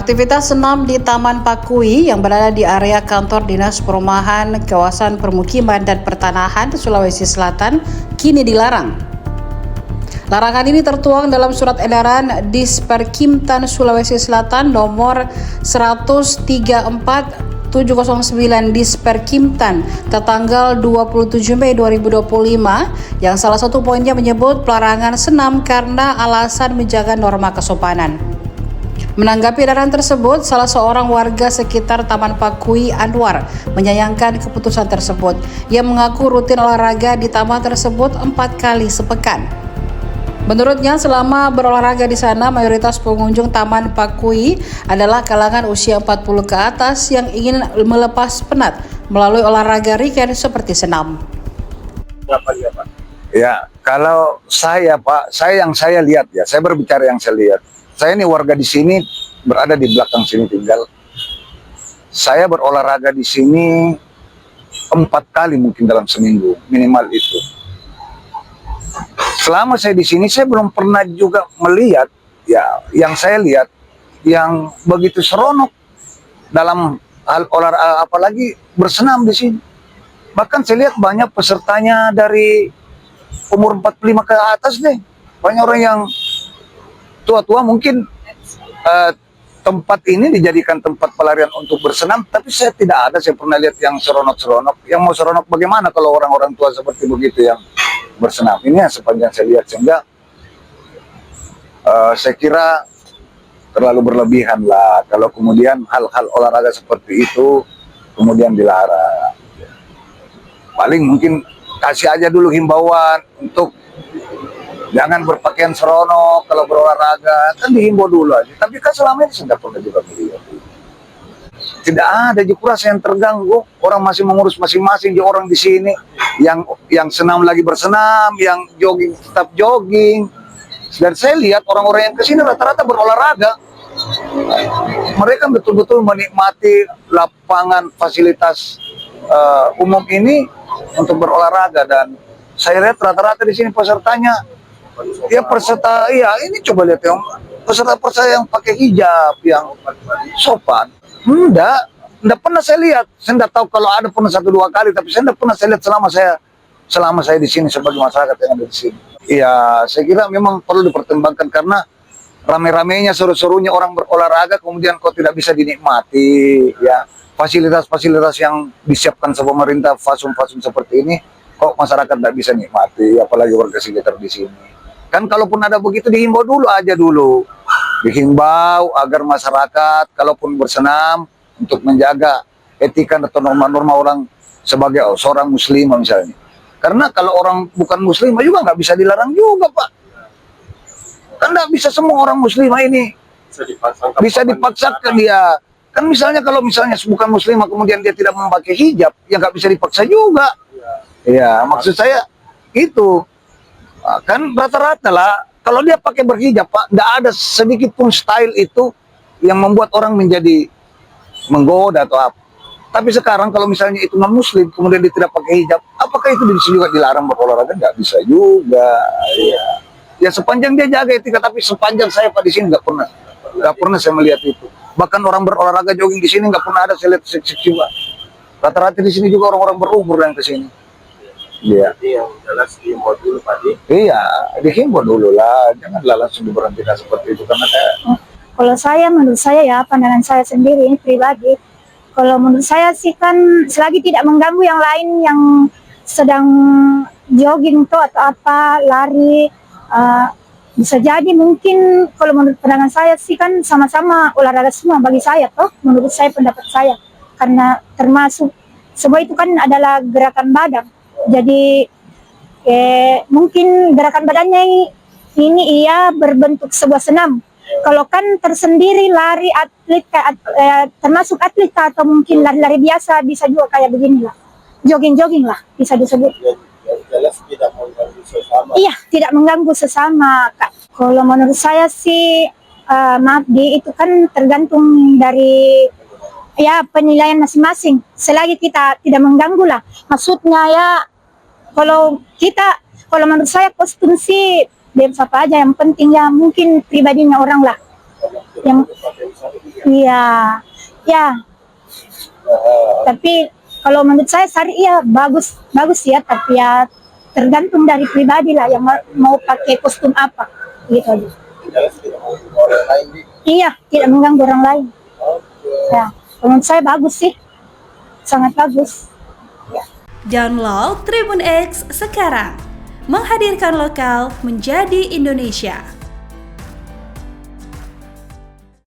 Aktivitas senam di Taman Pakui yang berada di area kantor Dinas Perumahan, Kawasan Permukiman dan Pertanahan Sulawesi Selatan kini dilarang. Larangan ini tertuang dalam Surat Edaran Disperkimtan Sulawesi Selatan nomor 134/709 Disperkimtan tertanggal 27 Mei 2025 yang salah satu poinnya menyebut pelarangan senam karena alasan menjaga norma kesopanan. Menanggapi edaran tersebut, salah seorang warga sekitar Taman Pakui, Anwar, menyayangkan keputusan tersebut. Ia mengaku rutin olahraga di taman tersebut 4 kali sepekan. Menurutnya, selama berolahraga di sana, mayoritas pengunjung Taman Pakui adalah kalangan usia 40 ke atas yang ingin melepas penat melalui olahraga ringan seperti senam. Berapa dia, Pak? Ya, kalau saya, Pak, saya lihat ya, saya berbicara yang saya lihat. Saya ini warga di sini, berada di belakang sini tinggal. Saya berolahraga di sini 4 kali mungkin dalam seminggu, minimal itu. Selama saya di sini, saya belum pernah juga melihat, ya, yang saya lihat, yang begitu seronok dalam hal olahraga, apalagi bersenam di sini. Bahkan saya lihat banyak pesertanya dari umur 45 ke atas deh. Banyak orang yang tua-tua mungkin tempat ini dijadikan tempat pelarian untuk bersenam, tapi saya tidak ada, saya pernah lihat yang seronok-seronok. Yang mau seronok bagaimana kalau orang-orang tua seperti begitu yang bersenam? Ini yang sepanjang saya lihat, sehingga saya kira terlalu berlebihan lah kalau kemudian hal-hal olahraga seperti itu kemudian dilarang. Paling mungkin kasih aja dulu himbauan untuk jangan berpakaian seronok kalau berolahraga, kan dihimbau dulu aja. Tapi kan selama ini sudah pernah juga melihat. Tidak ada juk rasa yang terganggu. Orang masih mengurus masing-masing. Orang di sini yang senam lagi bersenam, yang jogging tetap jogging. Dan saya lihat orang-orang yang kesini rata-rata berolahraga. Mereka betul-betul menikmati lapangan fasilitas umum ini untuk berolahraga, dan saya lihat rata-rata di sini pesertanya. Ya peserta, iya ini coba lihat yang peserta yang pakai hijab, yang sopan. Enggak pernah saya lihat. Saya enggak tahu kalau ada pernah 1-2 kali, tapi saya enggak pernah saya lihat selama saya di sini sebagai masyarakat yang ada di sini. Iya, saya kira memang perlu dipertimbangkan karena rame-ramenya, seru-serunya orang berolahraga kemudian kok tidak bisa dinikmati, ya. Fasilitas-fasilitas yang disiapkan sama pemerintah, fasum-fasum seperti ini, kok masyarakat tidak bisa nikmati, apalagi warga sekitar di sini. Kan kalaupun ada begitu dihimbau dulu aja dulu. Dihimbau agar masyarakat kalaupun bersenam untuk menjaga etika atau norma-norma orang sebagai seorang muslimah misalnya. Karena kalau orang bukan muslimah juga nggak bisa dilarang juga, Pak. Kan nggak bisa semua orang muslimah ini bisa dipaksakan dia. Kan misalnya kalau misalnya bukan muslimah kemudian dia tidak memakai hijab, ya nggak bisa dipaksa juga. Ya, maksud saya itu. Kan rata-rata lah kalau dia pakai berhijab, Pak, tidak ada sedikit pun style itu yang membuat orang menjadi menggoda atau apa. Tapi sekarang kalau misalnya itu non muslim kemudian dia tidak pakai hijab, apakah itu bisa juga dilarang berolahraga? Nggak bisa juga. Ya sepanjang dia jaga etika, tapi sepanjang saya, Pak, di sini nggak pernah saya melihat itu. Bahkan orang berolahraga jogging di sini nggak pernah ada saya lihat seksi-seksi, Pak. Rata-rata di sini juga orang-orang berumur yang ke sini. Iya. Jadi yang jelas dihimbau dulu, Pak. Iya, dihimbau dulu lah, janganlah langsung diberhentikan seperti itu karena kalau menurut saya ya, pandangan saya sendiri ini pribadi, kalau menurut saya sih kan selagi tidak mengganggu yang lain yang sedang jogging tuh atau apa, lari, bisa jadi mungkin kalau menurut pandangan saya sih kan sama-sama olahraga semua bagi saya toh, menurut saya, pendapat saya, karena termasuk semua itu kan adalah gerakan badan. Jadi mungkin gerakan badannya ini ia berbentuk sebuah senam. Kalau kan tersendiri lari atlet, termasuk atlet atau mungkin lari-lari biasa, bisa juga kayak begini lah, jogging-jogging lah bisa disebut. Jelas tidak mengganggu sesama. Iya, tidak mengganggu sesama, Kak. Kalau menurut saya sih, maaf itu kan tergantung dari ya penilaian masing-masing. Selagi kita tidak mengganggu lah. Maksudnya ya kalau menurut saya kostum sih bebas apa aja, yang penting ya mungkin pribadinya orang lah. Iya, ya. Tapi kalau menurut saya syariah bagus ya, tapi ya tergantung dari pribadi lah yang mau pakai kostum apa gitu aja. Jelas tidak mau orang lain di. Iya, tidak mengganggu orang lain. Ya, menurut saya bagus sih, sangat bagus. Download Tribun X sekarang, menghadirkan lokal menjadi Indonesia.